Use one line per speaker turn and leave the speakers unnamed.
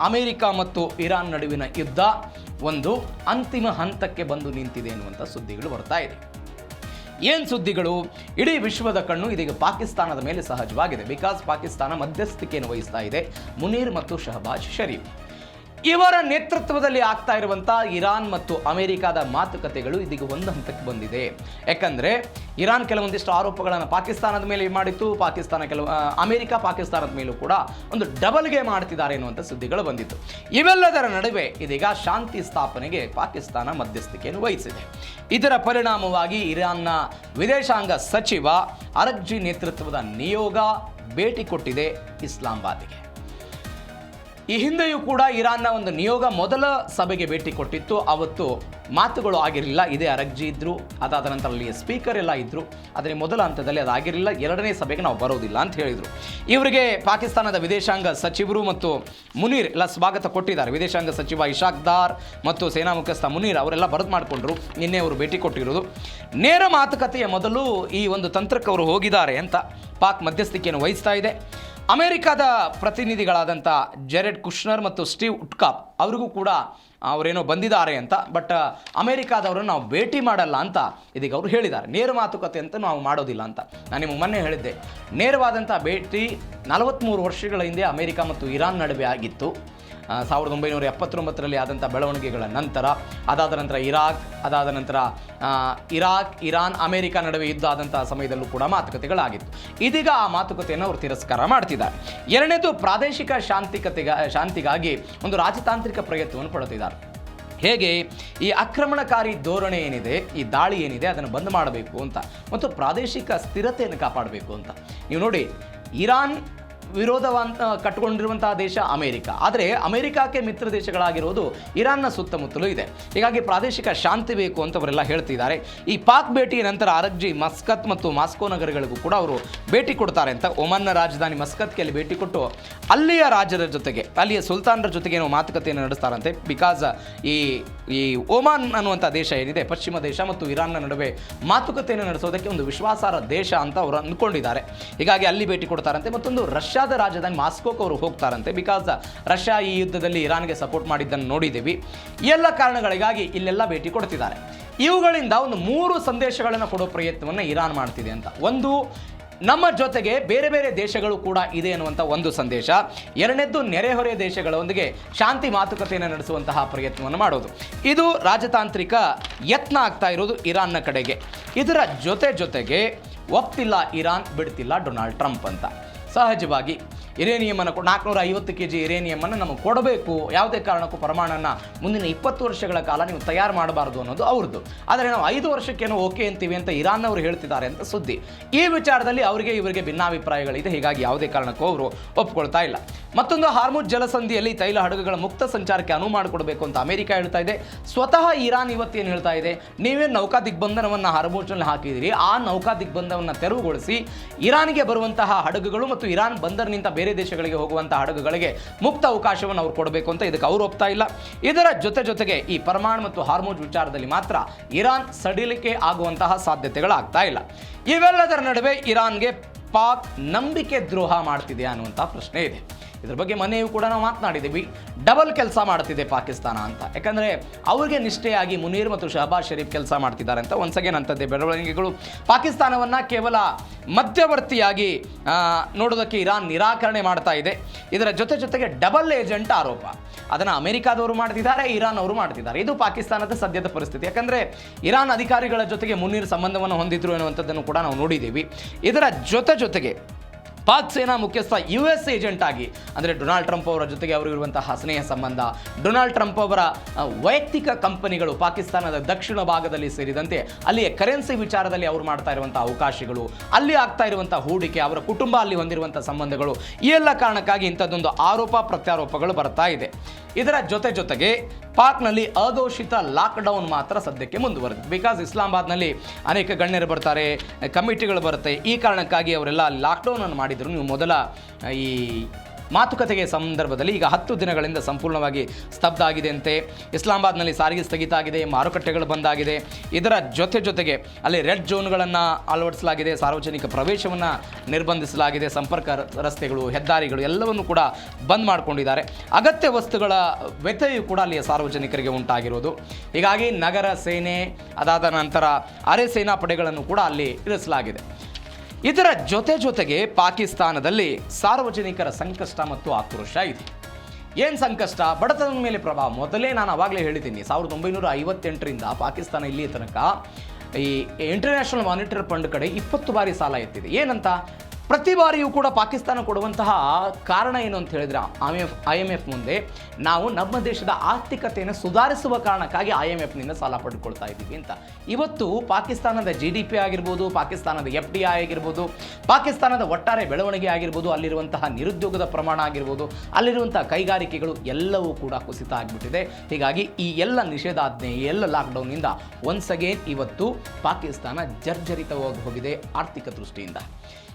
America ಮತ್ತು Iran ನಡುವಿನ ಯುದ್ಧ ಒಂದು ಅಂತಿಮ ಹಂತಕ್ಕೆ ಬಂದು ನಿಂತಿದೆ ಎನ್ನುವಂಥ ಸುದ್ದಿಗಳು ಬರ್ತಾ ಇದೆ. ಏನು ಸುದ್ದಿಗಳು? ಇಡೀ ವಿಶ್ವದ ಕಣ್ಣು ಇದೀಗ ಪಾಕಿಸ್ತಾನದ ಮೇಲೆ ಸಹಜವಾಗಿದೆ. ಬಿಕಾಸ್ ಪಾಕಿಸ್ತಾನ ಮಧ್ಯಸ್ಥಿಕೆಯನ್ನು ವಹಿಸ್ತಾ ಇದೆ ಮುನೀರ್ ಮತ್ತು ಶಹಬಾಜ್ ಶರೀಫ್ ಇವರ ನೇತೃತ್ವದಲ್ಲಿ ಆಗ್ತಾ ಇರುವಂಥ ಇರಾನ್ ಮತ್ತು ಅಮೆರಿಕಾದ ಮಾತುಕತೆಗಳು ಇದೀಗ ಒಂದು ಹಂತಕ್ಕೆ ಬಂದಿದೆ. ಯಾಕಂದರೆ ಇರಾನ್ ಕೆಲವೊಂದಿಷ್ಟು ಆರೋಪಗಳನ್ನು ಪಾಕಿಸ್ತಾನದ ಮೇಲೆ ಮಾಡಿತ್ತು, ಅಮೆರಿಕ ಪಾಕಿಸ್ತಾನದ ಮೇಲೂ ಕೂಡ ಒಂದು ಡಬಲ್ಗೆ ಮಾಡ್ತಿದ್ದಾರೆ ಎನ್ನುವಂಥ ಸುದ್ದಿಗಳು ಬಂದಿತ್ತು. ಇವೆಲ್ಲದರ ನಡುವೆ ಇದೀಗ ಶಾಂತಿ ಸ್ಥಾಪನೆಗೆ ಪಾಕಿಸ್ತಾನ ಮಧ್ಯಸ್ಥಿಕೆಯನ್ನು ವಹಿಸಿದೆ. ಇದರ ಪರಿಣಾಮವಾಗಿ ಇರಾನ್ನ ವಿದೇಶಾಂಗ ಸಚಿವ ಅರಗ್ಜಿ ನೇತೃತ್ವದ ನಿಯೋಗ ಭೇಟಿ ಕೊಟ್ಟಿದೆ ಇಸ್ಲಾಮಾಬಾದ್ಗೆ. ಈ ಹಿಂದೆಯೂ ಕೂಡ ಇರಾನ್ನ ಒಂದು ನಿಯೋಗ ಮೊದಲ ಸಭೆಗೆ ಭೇಟಿ ಕೊಟ್ಟಿತ್ತು. ಅವತ್ತು ಮಾತುಗಳು ಆಗಿರಲಿಲ್ಲ. ಇದೇ ಅರಗ್ಜಿ ಇದ್ದರು, ಅದಾದ ನಂತರ ಅಲ್ಲಿಯ ಸ್ಪೀಕರ್ ಎಲ್ಲ ಇದ್ದರು. ಆದರೆ ಮೊದಲ ಹಂತದಲ್ಲಿ ಅದಾಗಿರಲಿಲ್ಲ. ಎರಡನೇ ಸಭೆಗೆ ನಾವು ಬರೋದಿಲ್ಲ ಅಂತ ಹೇಳಿದರು. ಇವರಿಗೆ ಪಾಕಿಸ್ತಾನದ ವಿದೇಶಾಂಗ ಸಚಿವರು ಮತ್ತು ಮುನೀರ್ ಎಲ್ಲ ಸ್ವಾಗತ ಕೊಟ್ಟಿದ್ದಾರೆ. ವಿದೇಶಾಂಗ ಸಚಿವ ಇಶಾಕ್ ದಾರ್ ಮತ್ತು ಸೇನಾ ಮುಖ್ಯಸ್ಥ ಮುನೀರ್ ಅವರೆಲ್ಲ ಬರೆದು ಮಾಡಿಕೊಂಡ್ರು. ನಿನ್ನೆ ಅವರು ಭೇಟಿ ಕೊಟ್ಟಿರೋದು. ನೇರ ಮಾತುಕತೆಯ ಮೊದಲು ಈ ಒಂದು ತಂತ್ರಕ್ಕೆ ಅವರು ಹೋಗಿದ್ದಾರೆ ಅಂತ ಪಾಕ್ ಮಧ್ಯಸ್ಥಿಕೆಯನ್ನು ವಹಿಸ್ತಾ ಇದೆ. ಅಮೆರಿಕದ ಪ್ರತಿನಿಧಿಗಳಾದಂಥ ಜೆರೆಡ್ ಕುಶ್ನರ್ ಮತ್ತು ಸ್ಟೀವ್ ಉಟ್ಕಾಪ್ ಅವರಿಗೂ ಕೂಡ ಅವರೇನೋ ಬಂದಿದ್ದಾರೆ ಅಂತ, ಬಟ್ ಅಮೆರಿಕಾದವರನ್ನು ನಾವು ಭೇಟಿ ಮಾಡಲ್ಲ ಅಂತ ಇದೀಗ ಅವರು ಹೇಳಿದ್ದಾರೆ. ನೇರ ಮಾತುಕತೆ ಅಂತ ನಾವು ಮಾಡೋದಿಲ್ಲ ಅಂತ ನಾನು ನಿಮಗೆ ಮೊನ್ನೆ ಹೇಳಿದ್ದೆ. ನೇರವಾದಂಥ ಭೇಟಿ 43 ವರ್ಷಗಳ ಹಿಂದೆ ಅಮೆರಿಕ ಮತ್ತು ಇರಾನ್ ನಡುವೆ ಆಗಿತ್ತು. 1979ರಲ್ಲಿ ಆದಂಥ ಬೆಳವಣಿಗೆಗಳ ನಂತರ, ಅದಾದ ನಂತರ ಇರಾಕ್ ಇರಾನ್ ಅಮೆರಿಕ ನಡುವೆ ಯುದ್ಧ ಆದಂಥ ಸಮಯದಲ್ಲೂ ಕೂಡ ಮಾತುಕತೆಗಳಾಗಿತ್ತು. ಇದೀಗ ಆ ಮಾತುಕತೆಯನ್ನು ಅವರು ತಿರಸ್ಕಾರ ಮಾಡ್ತಿದ್ದಾರೆ. ಎರಡನೇದು ಪ್ರಾದೇಶಿಕ ಶಾಂತಿಗಾಗಿ ಒಂದು ರಾಜತಾಂತ್ರಿಕ ಪ್ರಯತ್ನವನ್ನು ಪಡುತ್ತಿದ್ದಾರೆ. ಹೇಗೆ ಈ ಆಕ್ರಮಣಕಾರಿ ಧೋರಣೆ ಏನಿದೆ, ಈ ದಾಳಿ ಏನಿದೆ ಅದನ್ನು ಬಂದ್ ಮಾಡಬೇಕು ಅಂತ, ಮತ್ತು ಪ್ರಾದೇಶಿಕ ಸ್ಥಿರತೆಯನ್ನು ಕಾಪಾಡಬೇಕು ಅಂತ. ನೀವು ನೋಡಿ, ಇರಾನ್ ವಿರೋಧವಂತ ಕಟ್ಟಿಕೊಂಡಿರುವಂತಹ ದೇಶ ಅಮೆರಿಕ. ಆದರೆ ಅಮೆರಿಕಕ್ಕೆ ಮಿತ್ರ ದೇಶಗಳಾಗಿರೋದು ಇರಾನ್ನ ಸುತ್ತಮುತ್ತಲೂ ಇದೆ. ಹೀಗಾಗಿ ಪ್ರಾದೇಶಿಕ ಶಾಂತಿ ಬೇಕು ಅಂತ ಅವರೆಲ್ಲ ಹೇಳ್ತಿದ್ದಾರೆ. ಈ ಪಾಕ್ ಭೇಟಿಯ ನಂತರ ಅರಗ್ಜಿ ಮಸ್ಕತ್ ಮತ್ತು ಮಾಸ್ಕೋ ನಗರಗಳಿಗೂ ಕೂಡ ಅವರು ಭೇಟಿ ಕೊಡ್ತಾರೆ ಅಂತ. ಒಮನ್ನ ರಾಜಧಾನಿ ಮಸ್ಕತ್ಗೆ ಅಲ್ಲಿ ಭೇಟಿ ಕೊಟ್ಟು ಅಲ್ಲಿಯ ರಾಜರ ಜೊತೆಗೆ, ಅಲ್ಲಿಯ ಸುಲ್ತಾನರ ಜೊತೆಗೆ ಏನೋ ಮಾತುಕತೆಯನ್ನು ನಡೆಸ್ತಾರಂತೆ. ಬಿಕಾಸ್ ಈ ಒಮಾನ್ ಅನ್ನುವಂಥ ದೇಶ ಏನಿದೆ, ಪಶ್ಚಿಮ ದೇಶ ಮತ್ತು ಇರಾನ್ನ ನಡುವೆ ಮಾತುಕತೆಯನ್ನು ನಡೆಸೋದಕ್ಕೆ ಒಂದು ವಿಶ್ವಾಸಾರ್ಹ ದೇಶ ಅಂತ ಅವರು ಅಂದ್ಕೊಂಡಿದ್ದಾರೆ. ಹೀಗಾಗಿ ಅಲ್ಲಿ ಭೇಟಿ ಕೊಡ್ತಾರಂತೆ. ಮತ್ತೊಂದು ರಷ್ಯಾದ ರಾಜಧಾನಿ ಮಾಸ್ಕೋಕ್ಕೆ ಅವರು ಹೋಗ್ತಾರಂತೆ. ಬಿಕಾಸ್ ರಷ್ಯಾ ಈ ಯುದ್ಧದಲ್ಲಿ ಇರಾನ್ಗೆ ಸಪೋರ್ಟ್ ಮಾಡಿದ್ದನ್ನು ನೋಡಿದ್ದೀವಿ. ಈ ಎಲ್ಲ ಕಾರಣಗಳಿಗಾಗಿ ಇಲ್ಲೆಲ್ಲ ಭೇಟಿ ಕೊಡ್ತಿದ್ದಾರೆ. ಇವುಗಳಿಂದ ಒಂದು 3 ಸಂದೇಶಗಳನ್ನು ಕೊಡೋ ಪ್ರಯತ್ನವನ್ನು ಇರಾನ್ ಮಾಡ್ತಿದೆ ಅಂತ. ಒಂದು, ನಮ್ಮ ಜೊತೆಗೆ ಬೇರೆ ಬೇರೆ ದೇಶಗಳು ಕೂಡ ಇದೆ ಅನ್ನುವಂಥ ಒಂದು ಸಂದೇಶ. ಎರಡನೇದ್ದು, ನೆರೆಹೊರೆ ದೇಶಗಳೊಂದಿಗೆ ಶಾಂತಿ ಮಾತುಕತೆಯನ್ನು ನಡೆಸುವಂತಹ ಪ್ರಯತ್ನವನ್ನು ಮಾಡೋದು. ಇದು ರಾಜತಾಂತ್ರಿಕ ಯತ್ನ ಆಗ್ತಾ ಇರೋದು ಇರಾನ್ನ ಕಡೆಗೆ. ಇದರ ಜೊತೆಗೆ ಒಪ್ತಿಲ್ಲ ಇರಾನ್, ಬಿಡ್ತಿಲ್ಲ ಡೊನಾಲ್ಡ್ ಟ್ರಂಪ್ ಅಂತ. ಸಹಜವಾಗಿ ಯುರೇನಿಯಮನ್ನು 450 kg ಯುರೇನಿಯಮನ್ನು ನಮಗೆ ಕೊಡಬೇಕು, ಯಾವುದೇ ಕಾರಣಕ್ಕೂ ಪರಮಾಣನ್ನು ಮುಂದಿನ 20 ವರ್ಷಗಳ ಕಾಲ ನೀವು ತಯಾರು ಮಾಡಬಾರ್ದು ಅನ್ನೋದು ಅವ್ರದ್ದು. ಆದರೆ ನಾವು 5 ವರ್ಷಕ್ಕೇನೋ ಓಕೆ ಅಂತೀವಿ ಅಂತ ಇರಾನ್ನವರು ಹೇಳ್ತಿದ್ದಾರೆ ಅಂತ ಸುದ್ದಿ. ಈ ವಿಚಾರದಲ್ಲಿ ಇವರಿಗೆ ಭಿನ್ನಾಭಿಪ್ರಾಯಗಳಿದೆ. ಹೀಗಾಗಿ ಯಾವುದೇ ಕಾರಣಕ್ಕೂ ಅವರು ಒಪ್ಕೊಳ್ತಾ ಇಲ್ಲ. ಮತ್ತೊಂದು, ಹಾರ್ಮುಜ್ ಜಲಸಂಧಿಯಲ್ಲಿ ತೈಲ ಹಡಗುಗಳ ಮುಕ್ತ ಸಂಚಾರಕ್ಕೆ ಅನುವು ಮಾಡಿಕೊಡಬೇಕು ಅಂತ ಅಮೆರಿಕ ಹೇಳ್ತಾ ಇದೆ. ಸ್ವತಃ ಇರಾನ್ ಇವತ್ತೇನು ಹೇಳ್ತಾ ಇದೆ, ನೀವೇ ನೌಕಾ ದಿಗ್ಬಂಧನವನ್ನು ಹಾರ್ಮುಜ್ನಲ್ಲಿ ಹಾಕಿದಿರಿ, ಆ ನೌಕಾ ದಿಗ್ಬಂಧನವನ್ನು ತೆರವುಗೊಳಿಸಿ ಇರಾನ್ಗೆ ಬರುವಂತಹ ಹಡಗುಗಳು ಮತ್ತು ಇರಾನ್ ಬಂದರ್ನಿಂದ ಬೇರೆ ದೇಶಗಳಿಗೆ ಹೋಗುವಂತಹ ಹಡಗುಗಳಿಗೆ ಮುಕ್ತ ಅವಕಾಶವನ್ನು ಅವ್ರು ಕೊಡಬೇಕು ಅಂತ ಇದಕ್ಕೆ ಅವರು ಒಪ್ತಾ ಇಲ್ಲ. ಇದರ ಜೊತೆಗೆ ಈ ಪರಮಾಣು ಮತ್ತು ಹಾರ್ಮುಜ್ ವಿಚಾರದಲ್ಲಿ ಮಾತ್ರ ಇರಾನ್ ಸಡಿಲಿಕೆ ಆಗುವಂತಹ ಸಾಧ್ಯತೆಗಳಾಗ್ತಾ ಇಲ್ಲ. ಇವೆಲ್ಲದರ ನಡುವೆ ಇರಾನ್ಗೆ ಪಾಕ್ ನಂಬಿಕೆ ದ್ರೋಹ ಮಾಡ್ತಿದೆ ಅನ್ನುವಂಥ ಪ್ರಶ್ನೆ ಇದೆ. ಇದ್ರ ಬಗ್ಗೆ ಮನೆಯೂ ಕೂಡ ನಾವು ಮಾತನಾಡಿದ್ದೀವಿ. ಡಬಲ್ ಕೆಲಸ ಮಾಡ್ತಿದೆ ಪಾಕಿಸ್ತಾನ ಅಂತ. ಯಾಕಂದರೆ ಅವ್ರಿಗೆ ನಿಷ್ಠೆಯಾಗಿ ಮುನೀರ್ ಮತ್ತು ಶಹಬಾಜ್ ಶರೀಫ್ ಕೆಲಸ ಮಾಡ್ತಿದ್ದಾರೆ ಅಂತ. ಒನ್ಸ್ ಅಗೇನ್ ಅಂಥದ್ದೇ ಬೆಳವಣಿಗೆಗಳು. ಪಾಕಿಸ್ತಾನವನ್ನು ಕೇವಲ ಮಧ್ಯವರ್ತಿಯಾಗಿ ನೋಡೋದಕ್ಕೆ ಇರಾನ್ ನಿರಾಕರಣೆ ಮಾಡ್ತಾ ಇದೆ. ಇದರ ಜೊತೆಗೆ ಡಬಲ್ ಏಜೆಂಟ್ ಆರೋಪ ಅದನ್ನು ಅಮೆರಿಕಾದವರು ಮಾಡ್ತಿದ್ದಾರೆ, ಇರಾನ್ ಅವರು ಮಾಡ್ತಿದ್ದಾರೆ. ಇದು ಪಾಕಿಸ್ತಾನದ ಸದ್ಯದ ಪರಿಸ್ಥಿತಿ. ಯಾಕಂದರೆ ಇರಾನ್ ಅಧಿಕಾರಿಗಳ ಜೊತೆಗೆ ಮುನೀರ್ ಸಂಬಂಧವನ್ನು ಹೊಂದಿದ್ರು ಎನ್ನುವಂಥದ್ದನ್ನು ಕೂಡ ನಾವು ನೋಡಿದ್ದೀವಿ. ಇದರ ಜೊತೆಗೆ ಪಾಕ್ ಸೇನಾ ಮುಖ್ಯಸ್ಥ US ಏಜೆಂಟ್ ಆಗಿ, ಅಂದರೆ ಡೊನಾಲ್ಡ್ ಟ್ರಂಪ್ ಅವರ ಜೊತೆಗೆ ಅವರಿರುವಂತಹ ಸ್ನೇಹ ಸಂಬಂಧ, ಡೊನಾಲ್ಡ್ ಟ್ರಂಪ್ ಅವರ ವೈಯಕ್ತಿಕ ಕಂಪನಿಗಳು ಪಾಕಿಸ್ತಾನದ ದಕ್ಷಿಣ ಭಾಗದಲ್ಲಿ ಸೇರಿದಂತೆ ಅಲ್ಲಿಯ ಕರೆನ್ಸಿ ವಿಚಾರದಲ್ಲಿ ಅವರು ಮಾಡ್ತಾ ಇರುವಂಥ ಅವಕಾಶಗಳು, ಅಲ್ಲಿ ಆಗ್ತಾ ಇರುವಂಥ ಹೂಡಿಕೆ, ಅವರ ಕುಟುಂಬ ಅಲ್ಲಿ ಹೊಂದಿರುವಂಥ ಸಂಬಂಧಗಳು, ಈ ಎಲ್ಲ ಕಾರಣಕ್ಕಾಗಿ ಇಂಥದ್ದೊಂದು ಆರೋಪ ಪ್ರತ್ಯಾರೋಪಗಳು ಬರ್ತಾ ಇದೆ. ಇದರ ಜೊತೆಗೆ ಪಾಕ್ನಲ್ಲಿ ಅಘೋಷಿತ ಲಾಕ್ಡೌನ್ ಮಾತ್ರ ಸದ್ಯಕ್ಕೆ ಮುಂದುವರೆದಿದೆ. ಬಿಕಾಸ್ ಇಸ್ಲಾಮಾಬಾದ್ನಲ್ಲಿ ಅನೇಕ ಗಣ್ಯರು ಬರ್ತಾರೆ, ಕಮಿಟಿಗಳು ಬರುತ್ತೆ. ಈ ಕಾರಣಕ್ಕಾಗಿ ಅವರೆಲ್ಲ ಲಾಕ್ಡೌನ್ ಅನ್ನು ಮಾಡಿದರು. ನೀವು ಮೊದಲ ಈ ಮಾತುಕತೆಗೆ ಸಂದರ್ಭದಲ್ಲಿ ಈಗ 10 ದಿನಗಳಿಂದ ಸಂಪೂರ್ಣವಾಗಿ ಸ್ತಬ್ಧ ಆಗಿದೆಯಂತೆ. ಇಸ್ಲಾಮಾಬಾದ್ನಲ್ಲಿ ಸಾರಿಗೆ ಸ್ಥಗಿತ ಆಗಿದೆ, ಮಾರುಕಟ್ಟೆಗಳು ಬಂದಾಗಿದೆ. ಇದರ ಜೊತೆಗೆ ಅಲ್ಲಿ ರೆಡ್ ಝೋನ್ಗಳನ್ನು ಅಳವಡಿಸಲಾಗಿದೆ, ಸಾರ್ವಜನಿಕ ಪ್ರವೇಶವನ್ನು ನಿರ್ಬಂಧಿಸಲಾಗಿದೆ, ಸಂಪರ್ಕ ರಸ್ತೆಗಳು, ಹೆದ್ದಾರಿಗಳು ಎಲ್ಲವನ್ನು ಕೂಡ ಬಂದ್ ಮಾಡಿಕೊಂಡಿದ್ದಾರೆ. ಅಗತ್ಯ ವಸ್ತುಗಳ ವ್ಯತ್ಯಯವು ಕೂಡ ಅಲ್ಲಿಯ ಸಾರ್ವಜನಿಕರಿಗೆ ಉಂಟಾಗಿರೋದು. ಹೀಗಾಗಿ ನಗರ ಸೇನೆ, ಅದಾದ ನಂತರ ಅರೆ ಸೇನಾ ಪಡೆಗಳನ್ನು ಕೂಡ ಅಲ್ಲಿ ಇರಿಸಲಾಗಿದೆ. ಇದರ ಜೊತೆಗೆ ಪಾಕಿಸ್ತಾನದಲ್ಲಿ ಸಾರ್ವಜನಿಕರ ಸಂಕಷ್ಟ ಮತ್ತು ಆಕ್ರೋಶ ಇದೆ. ಏನು ಸಂಕಷ್ಟ? ಬಡತನದ ಮೇಲೆ ಪ್ರಭಾವ. ಮೊದಲೇ ನಾನು ಆವಾಗಲೇ ಹೇಳಿದ್ದೀನಿ, 1958ರಿಂದ ಪಾಕಿಸ್ತಾನ ಇಲ್ಲಿ ತನಕ ಈ ಇಂಟರ್ನ್ಯಾಷನಲ್ ಮಾನಿಟರಿ ಫಂಡ್ ಕಡೆ 20 ಬಾರಿ ಸಾಲ ಎತ್ತಿದೆ. ಏನಂತ? ಪ್ರತಿ ಬಾರಿಯೂ ಕೂಡ ಪಾಕಿಸ್ತಾನ ಕೊಡುವಂತಹ ಕಾರಣ ಏನು ಅಂತ ಹೇಳಿದ್ರೆ, IMF ಮುಂದೆ ನಾವು ನಮ್ಮ ದೇಶದ ಆರ್ಥಿಕತೆಯನ್ನು ಸುಧಾರಿಸುವ ಕಾರಣಕ್ಕಾಗಿ IMFನಿಂದ ಸಾಲ ಪಡೆದುಕೊಳ್ತಾ ಇದ್ದೀವಿ ಅಂತ. ಇವತ್ತು ಪಾಕಿಸ್ತಾನದ GDP ಆಗಿರ್ಬೋದು, ಪಾಕಿಸ್ತಾನದ FDI ಆಗಿರ್ಬೋದು, ಪಾಕಿಸ್ತಾನದ ಒಟ್ಟಾರೆ ಬೆಳವಣಿಗೆ ಆಗಿರ್ಬೋದು, ಅಲ್ಲಿರುವಂತಹ ನಿರುದ್ಯೋಗದ ಪ್ರಮಾಣ ಆಗಿರ್ಬೋದು, ಅಲ್ಲಿರುವಂತಹ ಕೈಗಾರಿಕೆಗಳು ಎಲ್ಲವೂ ಕೂಡ ಕುಸಿತ ಆಗಿಬಿಟ್ಟಿದೆ. ಹೀಗಾಗಿ ಈ ಎಲ್ಲ ನಿಷೇಧಾಜ್ಞೆ, ಈ ಎಲ್ಲ ಲಾಕ್ಡೌನ್ನಿಂದ ಒನ್ಸ್ ಅಗೇನ್ ಇವತ್ತು ಪಾಕಿಸ್ತಾನ ಜರ್ಜರಿತವಾಗಿ ಹೋಗಿದೆ ಆರ್ಥಿಕ ದೃಷ್ಟಿಯಿಂದ.